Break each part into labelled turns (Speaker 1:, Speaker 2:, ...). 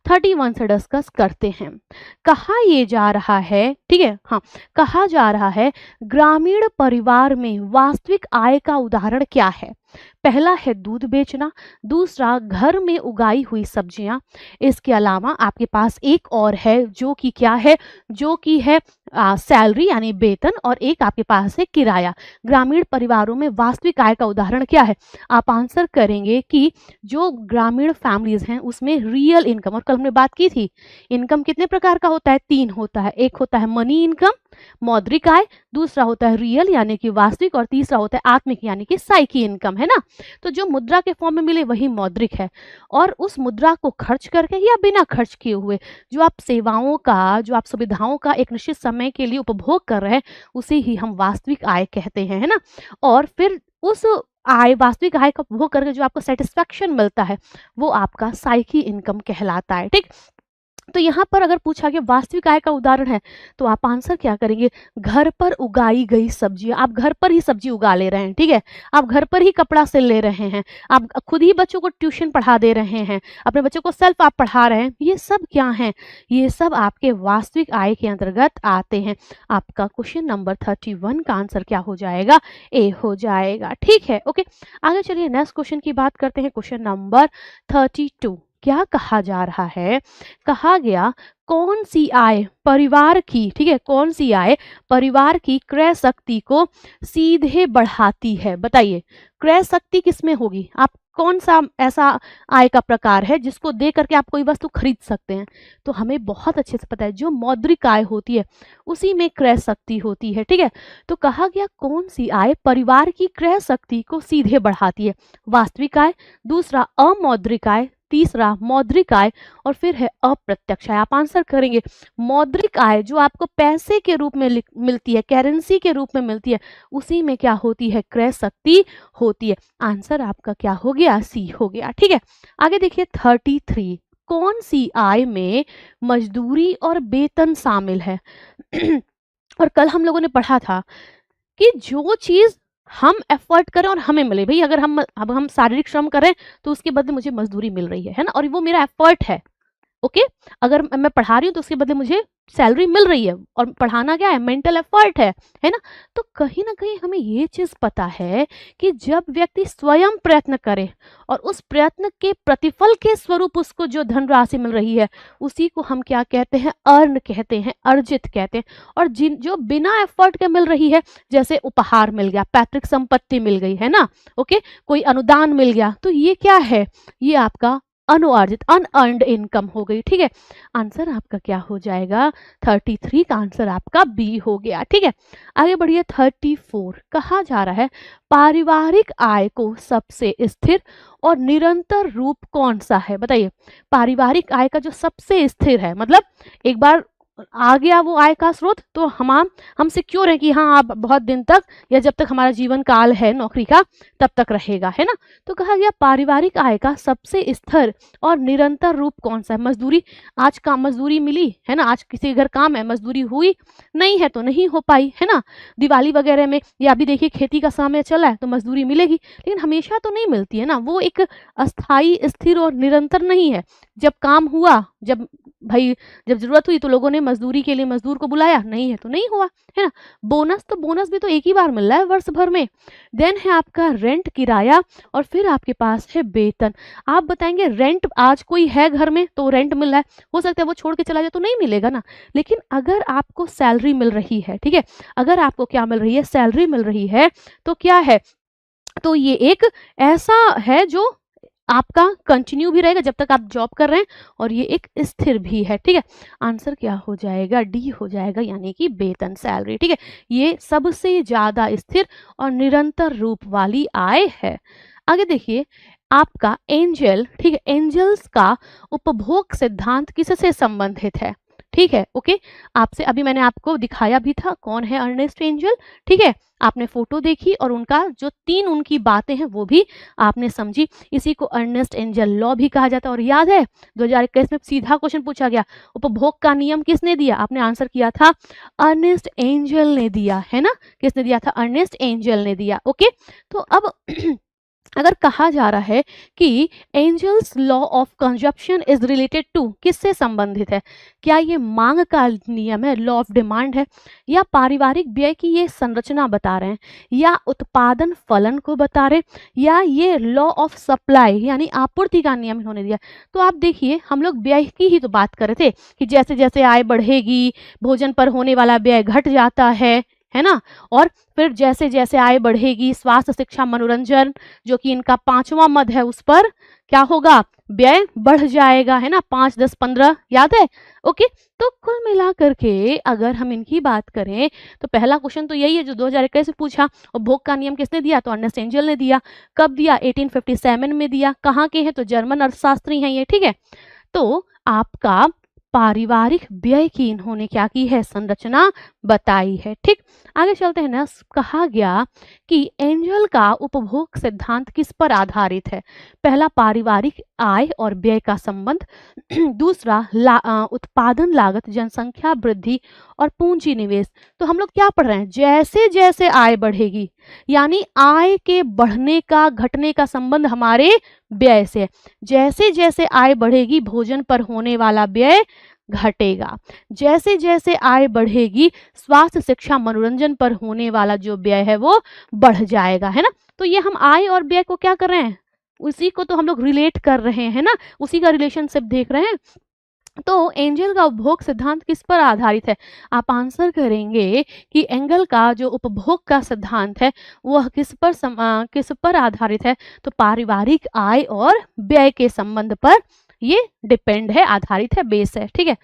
Speaker 1: 31 से डिस्कस करते हैं। कहा ये जा रहा है, ठीक है, हाँ, कहा जा रहा है ग्रामीण परिवार में वास्तविक आय का उदाहरण क्या है। पहला है दूध बेचना, दूसरा घर में उगाई हुई सब्जियां, इसके अलावा आपके पास एक और है जो कि क्या है, जो कि है सैलरी यानी वेतन, और एक आपके पास है किराया। ग्रामीण परिवारों में वास्तविक आय का उदाहरण क्या है। आप आंसर करेंगे कि जो ग्रामीण फैमिलीज हैं उसमें रियल इनकम, और कल हमने बात की थी इनकम कितने प्रकार का होता है, 3 होता है। एक होता है मनी इनकम, मौद्रिक आय, दूसरा होता है रियल यानी कि वास्तविक, और तीसरा होता है आत्मिक यानी कि साइकी इनकम, है ना। तो जो मुद्रा के फॉर्म में मिले वही मौद्रिक है, और उस मुद्रा को खर्च करके या बिना खर्च किए हुए जो आप सेवाओं का, जो आप सुविधाओं का एक निश्चित समय के लिए उपभोग कर रहे हैं उसे ही हम वास्तविक आय कहते हैं, है ना। और फिर उस आय, वास्तविक आय का उपभोग करके जो आपको सेटिस्फैक्शन मिलता है वो आपका साइकी इनकम कहलाता है, ठीक। तो यहाँ पर अगर पूछा कि वास्तविक आय का उदाहरण है तो आप आंसर क्या करेंगे, घर पर उगाई गई सब्जियां। आप घर पर ही सब्जी उगा ले रहे हैं, ठीक है, आप घर पर ही कपड़ा सिल ले रहे हैं, आप खुद ही बच्चों को ट्यूशन पढ़ा दे रहे हैं, अपने बच्चों को सेल्फ आप पढ़ा रहे हैं, ये सब क्या है, ये सब आपके वास्तविक आय के अंतर्गत आते हैं। आपका क्वेश्चन नंबर 31 का आंसर क्या हो जाएगा, ए हो जाएगा, ठीक है। ओके, आगे चलिए नेक्स्ट क्वेश्चन की बात करते हैं। क्वेश्चन नंबर 32, क्या कहा जा रहा है, कहा गया कौन सी आय परिवार की, ठीक है, कौन सी आय परिवार की क्रय शक्ति को सीधे बढ़ाती है। बताइए क्रय शक्ति किसमें होगी, आप कौन सा ऐसा आय का प्रकार है जिसको दे करके आप कोई वस्तु खरीद सकते हैं। तो हमें बहुत अच्छे से पता है जो मौद्रिक आय होती है उसी में क्रय शक्ति होती है, ठीक है। तो कहा गया कौन सी आय परिवार की क्रय शक्ति को सीधे बढ़ाती है, वास्तविक आय, दूसरा अमौद्रिक आय, तीसरा मौद्रिक आय, और फिर है अप्रत्यक्ष आय। आप आंसर करेंगे मौद्रिक आय जो आपको पैसे के रूप में मिलती है, करेंसी के रूप में मिलती है, उसी में क्या होती है, क्रय शक्ति होती है। आंसर आपका क्या हो गया, सी हो गया, ठीक है। आगे देखिए 33, कौन सी आय में मजदूरी और वेतन शामिल है। और कल हम लोगों ने पढ़ा था कि जो चीज हम एफर्ट करें और हमें मिले, भाई अगर हम शारीरिक श्रम करें तो उसके बदले मुझे मजदूरी मिल रही है ना, और वो मेरा एफर्ट है। ओके, अगर मैं पढ़ा रही हूँ तो उसके बदले मुझे सैलरी मिल रही है, और पढ़ाना क्या है, मेंटल एफर्ट है ना। तो कहीं ना कहीं हमें ये चीज पता है कि जब व्यक्ति स्वयं प्रयत्न करे और उस प्रयत्न के प्रतिफल के स्वरूप उसको जो धनराशि मिल रही है उसी को हम क्या कहते हैं, अर्न कहते हैं, अर्जित कहते हैं। और जिन जो बिना एफर्ट के मिल रही है, जैसे उपहार मिल गया, पैतृक संपत्ति मिल गई, है ना, ओके, कोई अनुदान मिल गया, तो ये क्या है, ये आपका अनुअर्जित, अनअर्न्ड इनकम हो गई, ठीक है। आंसर आपका क्या हो जाएगा, 33 का आंसर आपका बी हो गया, ठीक है। आगे बढ़िए 34, कहा जा रहा है पारिवारिक आय को सबसे स्थिर और निरंतर रूप कौन सा है। बताइए पारिवारिक आय का जो सबसे स्थिर है, मतलब एक बार आ गया वो आय का स्रोत तो हम सिक्योर है कि हाँ आप बहुत दिन तक या जब तक हमारा जीवन काल है नौकरी का तब तक रहेगा, है ना। तो कहा गया पारिवारिक आय का सबसे स्थिर और निरंतर रूप कौन सा है। मजदूरी, आज काम मजदूरी मिली है ना, आज किसी के घर काम है, मजदूरी हुई नहीं है तो नहीं हो पाई, है ना। दिवाली वगैरह में या अभी देखिए खेती का समय चला है तो मजदूरी मिलेगी, लेकिन हमेशा तो नहीं मिलती है ना, वो एक अस्थाई, स्थिर और निरंतर नहीं है। जब काम हुआ, जब भाई जब जरूरत हुई तो लोगों ने मजदूरी के लिए मजदूर को बुलाया, नहीं है तो नहीं हुआ, है ना। बोनस, तो बोनस भी तो एक ही बार मिल रहा है वर्ष भर में। देन है आपका रेंट, किराया, और फिर आपके पास है वेतन। आप बताएंगे रेंट, आज कोई है घर में तो रेंट मिल रहा है, हो सकता है वो छोड़ के चला जाए तो नहीं मिलेगा ना। लेकिन अगर आपको सैलरी मिल रही है, ठीक है, अगर आपको क्या मिल रही है, सैलरी मिल रही है, तो क्या है, तो ये एक ऐसा है जो आपका कंटिन्यू भी रहेगा जब तक आप जॉब कर रहे हैं, और ये एक स्थिर भी है, ठीक है। आंसर क्या हो जाएगा, डी हो जाएगा, यानी कि वेतन, सैलरी, ठीक है। ये सबसे ज्यादा स्थिर और निरंतर रूप वाली आय है। आगे देखिए आपका एंजल, ठीक है, एंजल्स का उपभोग सिद्धांत किससे संबंधित है, ठीक है। ओके, आपसे अभी मैंने आपको दिखाया भी था कौन है अर्नेस्ट एंजल, ठीक है, आपने फोटो देखी और उनका जो 3 उनकी बातें हैं वो भी आपने समझी। इसी को अर्नेस्ट एंजल लॉ भी कहा जाता है। और याद है 2021 में सीधा क्वेश्चन पूछा गया, उपभोग का नियम किसने दिया, आपने आंसर किया था अर्नेस्ट एंजल ने दिया, है ना। किसने दिया था, अर्नेस्ट एंजल ने दिया। ओके, तो अब अगर कहा जा रहा है कि Engel's law of consumption is related to, किससे संबंधित है? क्या ये मांग का नियम है, लॉ ऑफ डिमांड है, या पारिवारिक व्यय की ये संरचना बता रहे हैं, या उत्पादन फलन को बता रहे, या ये लॉ ऑफ सप्लाई यानी आपूर्ति का नियम इन्होंने दिया? तो आप देखिए, हम लोग व्यय की ही तो बात कर रहे थे कि जैसे जैसे आय बढ़ेगी भोजन पर होने वाला व्यय घट जाता है ना। और फिर जैसे जैसे आय बढ़ेगी स्वास्थ्य शिक्षा मनोरंजन, जो कि इनका 5वां मद है, उस पर क्या होगा? व्यय बढ़ जाएगा, है ना। 5, 10, 15 याद है? ओके। तो कुल मिला करके अगर हम इनकी बात करें तो पहला क्वेश्चन तो यही है जो 2021 से पूछा। और भोग का नियम किसने दिया? तो अर्नेस्ट एंजल ने दिया। कब दिया? 1857 में दिया। कहाँ के हैं? तो जर्मन अर्थशास्त्री हैं ये, ठीक है। तो आपका पारिवारिक व्यय की इन्होंने क्या की है? संरचना बताई है, ठीक। आगे चलते हैं ना। कहा गया कि एंजल का उपभोग सिद्धांत किस पर आधारित है? पहला, पारिवारिक आय और व्यय का संबंध। दूसरा, उत्पादन लागत, जनसंख्या वृद्धि और पूंजी निवेश। तो हम लोग क्या पढ़ रहे हैं? जैसे जैसे आय बढ़ेगी, यानी आय के बढ़ने का घटने का संबंध हमारे व्यय से है। जैसे जैसे आय बढ़ेगी भोजन पर होने वाला व्यय घटेगा। जैसे जैसे आय बढ़ेगी स्वास्थ्य शिक्षा मनोरंजन पर होने वाला जो व्यय है वो बढ़ जाएगा, है ना। तो ये हम आय और व्यय को क्या कर रहे हैं? उसी को तो हम लोग रिलेट कर रहे हैं ना, उसी का रिलेशनशिप देख रहे हैं। तो एंजल का उपभोग सिद्धांत किस पर आधारित है? आप आंसर करेंगे कि एंगल का जो उपभोग का सिद्धांत है वह किस पर आधारित है? तो पारिवारिक आय और व्यय के संबंध पर ये डिपेंड है, आधारित है, बेस है, ठीक है।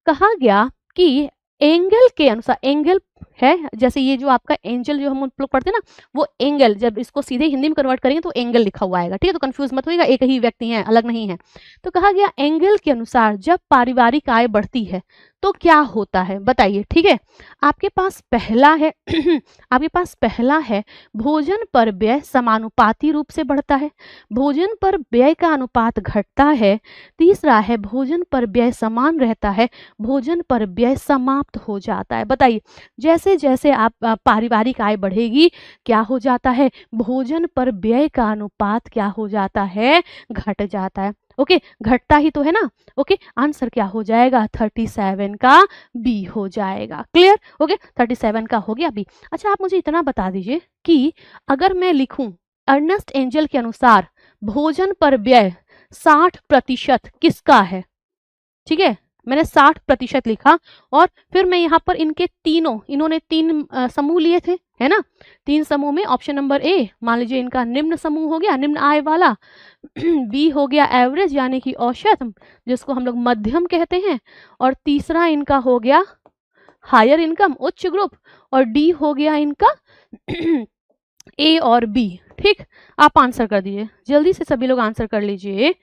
Speaker 1: कहा गया कि एंगल के अनुसार, एंगल है जैसे ये जो आपका एंजल जो हम लोग पढ़ते हैं ना, वो एंगल जब इसको सीधे हिंदी में कन्वर्ट करेंगे तो एंगल लिखा हुआ आएगा, ठीक है। तो कंफ्यूज मत होइएगा, एक ही व्यक्ति है, अलग नहीं है। तो कहा गया एंगल के अनुसार जब पारिवारिक आय बढ़ती है तो क्या होता है? बताइए, ठीक है। आपके पास पहला है आपके पास पहला है भोजन पर व्यय समानुपाती रूप से बढ़ता है। भोजन पर व्यय का अनुपात घटता है। तीसरा है भोजन पर व्यय समान रहता है। भोजन पर व्यय समाप्त हो जाता है। बताइए, जैसे जैसे आप पारिवारिक आय बढ़ेगी क्या हो जाता है? भोजन पर व्यय का अनुपात क्या हो जाता है? घट जाता है। ओके, घटता ही तो है ना। ओके, आंसर क्या हो जाएगा? 37 का बी हो जाएगा। क्लियर? ओके, 37 का हो गया बी। अच्छा, आप मुझे इतना बता दीजिए कि अगर मैं लिखूं अर्नेस्ट एंजल के अनुसार भोजन पर व्यय 60% किसका है? ठीक है, मैंने 60% लिखा और फिर मैं यहाँ पर इनके इन्होंने 3 समूह लिए थे, है ना। 3 समूह में ऑप्शन नंबर ए मान लीजिए इनका निम्न समूह हो गया, निम्न आय वाला। बी हो गया एवरेज यानी कि औसत, जिसको हम लोग मध्यम कहते हैं। और तीसरा इनका हो गया हायर इनकम, उच्च ग्रुप। और डी हो गया इनका ए और बी। ठीक, आप आंसर कर दीजिए जल्दी से, सभी लोग आंसर कर लीजिए।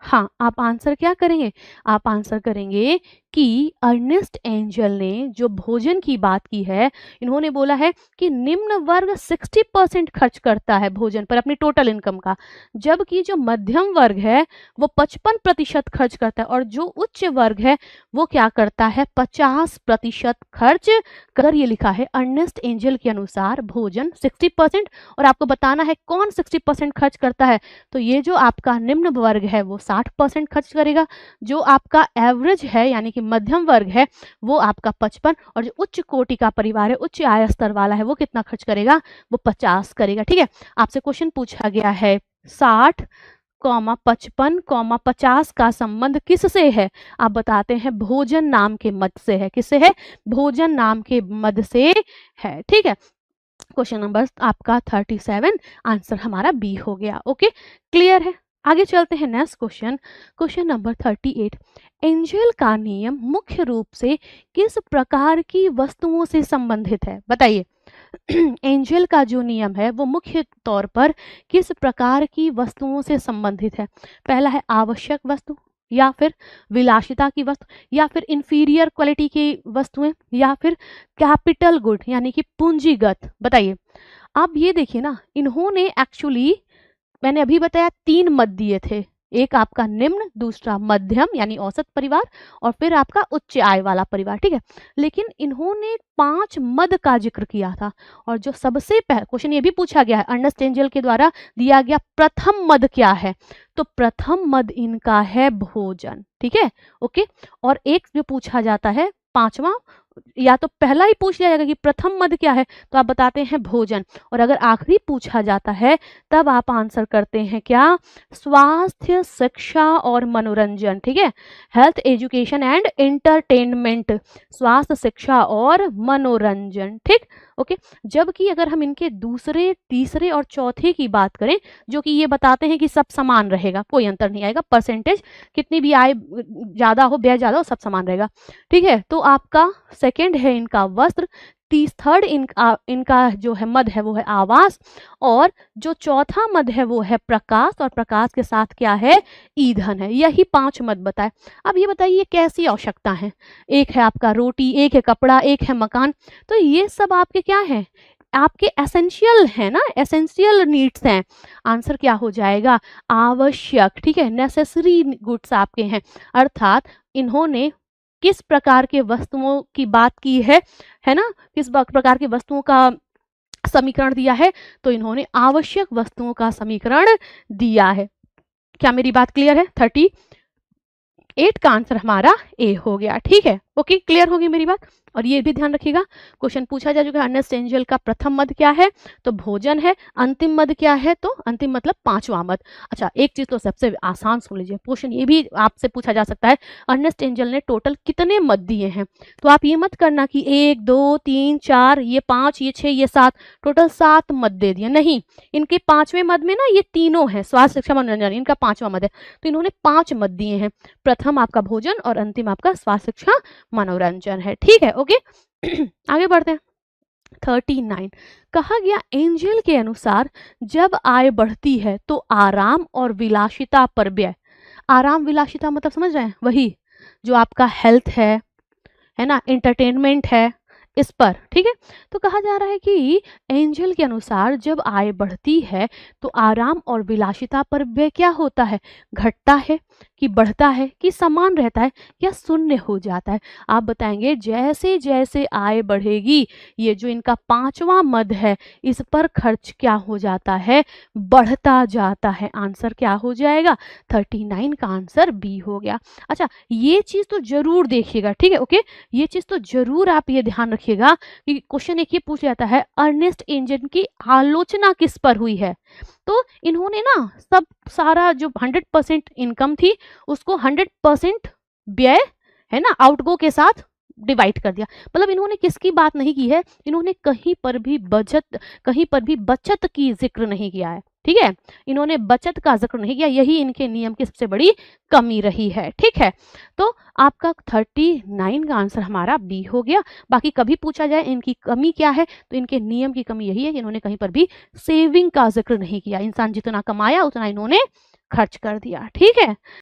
Speaker 1: हाँ, आप आंसर क्या करेंगे? आप आंसर करेंगे कि अर्नेस्ट एंजल ने जो भोजन की बात की है, इन्होंने बोला है कि निम्न वर्ग 60% खर्च करता है भोजन पर अपनी टोटल इनकम का, जबकि जो मध्यम वर्ग है वो 55% खर्च करता है, और जो उच्च वर्ग है वो क्या करता है? 50% खर्च कर। ये लिखा है अर्नेस्ट एंजल के अनुसार भोजन 60%, और आपको बताना है कौन 60% खर्च करता है। तो ये जो आपका निम्न वर्ग है वो 60% खर्च करेगा, जो आपका एवरेज है यानी कि मध्यम वर्ग है वो आपका 55, और जो उच्च कोटि का परिवार है, उच्च आय स्तर वाला है, वो कितना खर्च करेगा? वो 50 करेगा। ठीक है, आपसे क्वेश्चन पूछा गया है 60, 55, 50 का संबंध किससे है? आप बताते हैं भोजन नाम के मद से है। किससे है? भोजन नाम के मद से है। ठीक है, क्वेश्चन नंबर आपका 37, आंसर हमारा बी हो गया। ओके, क्लियर है। आगे चलते हैं next question, question number 38। Angel का नियम मुख्य रूप से किस प्रकार की वस्तुओं से संबंधित है? बताइए, एंजल का जो नियम है वो मुख्य तौर पर किस प्रकार की वस्तुओं से संबंधित है? पहला है आवश्यक वस्तु, या फिर विलासिता की वस्तु, या फिर इंफीरियर क्वालिटी की वस्तुएं, या फिर कैपिटल गुड यानी कि पूंजीगत। बताइए, आप ये देखिए ना, इन्होंने एक्चुअली मैंने अभी बताया 3 मत दिए थे, एक आपका निम्न, दूसरा मध्यम यानी औसत परिवार, और फिर आपका उच्च आय वाला परिवार, ठीक है। लेकिन इन्होंने 5 मद का जिक्र किया था, और जो सबसे पहले क्वेश्चन ये भी पूछा गया है, अर्नेस्ट एंजल के द्वारा दिया गया प्रथम मद क्या है, तो प्रथम मद इनका है भोजन, ठीक है, ओके। और एक जो पूछा जाता है पांचवा, या तो पहला ही पूछ लिया जाएगा कि प्रथम मद क्या है, तो आप बताते हैं भोजन, और अगर आखिरी पूछा जाता है तब आप आंसर करते हैं क्या, स्वास्थ्य, शिक्षा और मनोरंजन, ठीक है, हेल्थ, एजुकेशन एंड एंटरटेनमेंट, स्वास्थ्य, शिक्षा और मनोरंजन, ठीक, ओके। जबकि अगर हम इनके दूसरे, तीसरे और चौथे की बात करें, जो कि ये बताते हैं कि सब समान रहेगा, कोई अंतर नहीं आएगा, परसेंटेज कितनी भी आय ज्यादा हो, व्यय ज्यादा हो, सब समान रहेगा, ठीक है। तो आपका सेकंड है इनका वस्त्र, थर्ड इनका जो है मद है वो है आवास, और जो चौथा मद है वो है प्रकाश, और प्रकाश के साथ क्या है, ईंधन है। यही 5 मद बताए। अब ये बताइए ये कैसी आवश्यकता है, एक है आपका रोटी, एक है कपड़ा, एक है मकान, तो ये सब आपके क्या है, आपके एसेंशियल है ना, एसेंशियल नीड्स हैं। आंसर क्या हो जाएगा, आवश्यक, ठीक है, नेसेसरी गुड्स आपके हैं। अर्थात इन्होंने किस प्रकार के वस्तुओं की बात की है ना, किस प्रकार की वस्तुओं का समीकरण दिया है, तो इन्होंने आवश्यक वस्तुओं का समीकरण दिया है। क्या मेरी बात क्लियर है? 38 का आंसर हमारा ए हो गया, ठीक है, ओके, क्लियर होगी मेरी बात। और ये भी ध्यान रखिएगा, क्वेश्चन पूछा जा चुका है, अर्नेस्ट एंजल का प्रथम मद क्या है, तो भोजन है। अंतिम मद क्या है, तो अंतिम मतलब 5वां मद। अच्छा, एक चीज तो सबसे आसान सुन लीजिए, क्वेश्चन ये भी आपसे पूछा जा सकता है, अर्नेस्ट एंजल ने टोटल कितने मद दिए हैं, तो आप ये मत करना कि 1 2 3 4, ये 5, ये 6, ये 7, टोटल 7 मद दे दिए, नहीं, इनके 5वें मद में ना ये तीनों है, स्वास्थ्य, शिक्षा, मनोरंजन, इनका 5वां मद है, तो इन्होंने 5 मद दिए हैं, प्रथम आपका भोजन और अंतिम आपका स्वास्थ्य, शिक्षा, मनोरंजन है, ठीक है, ओके। आगे बढ़ते हैं। 39 कहा गया, एंजल के अनुसार जब आय बढ़ती है तो आराम और विलासिता पर व्यय, आराम विलासिता मतलब समझ रहे हैं, वही जो आपका हेल्थ है ना, एंटरटेनमेंट है, इस पर, ठीक है। तो कहा जा रहा है कि एंजल के अनुसार जब आय बढ़ती है तो आराम और विलासिता पर व्यय क्या होता है, घटता है कि बढ़ता है कि समान रहता है या शून्य हो जाता है। आप बताएंगे जैसे जैसे आय बढ़ेगी, ये जो इनका 5वां मद है, इस पर खर्च क्या हो जाता है, बढ़ता जाता है। आंसर क्या हो जाएगा, 39 का आंसर बी हो गया। अच्छा, ये चीज तो जरूर देखिएगा, ठीक है, ओके, ये चीज तो जरूर आप ये ध्यान रखिएगा कि क्वेश्चन एक ये पूछ जाता है, अर्नेस्ट एंजल की आलोचना किस पर हुई है, तो इन्होंने ना सब सारा जो 100% इनकम थी उसको 100% व्यय है ना आउटगो के साथ डिवाइड कर दिया। मतलब इन्होंने किसकी बात नहीं की है, इन्होंने कहीं पर भी बचत की जिक्र नहीं किया है, ठीक है, इन्होंने बचत का जिक्र नहीं किया, यही इनके नियम की सबसे बड़ी कमी रही है, ठीक है। तो आपका 39 का आंसर हमारा बी हो गया। बाकी कभी पूछा जाए इनकी कमी क्या है, तो इनके नियम की कमी यही है कि इन्होंने कहीं पर भी सेविंग का जिक्र नहीं किया, इंसान जितना कमाया उतना इन्होंने खर्च कर दिया, ठीक है।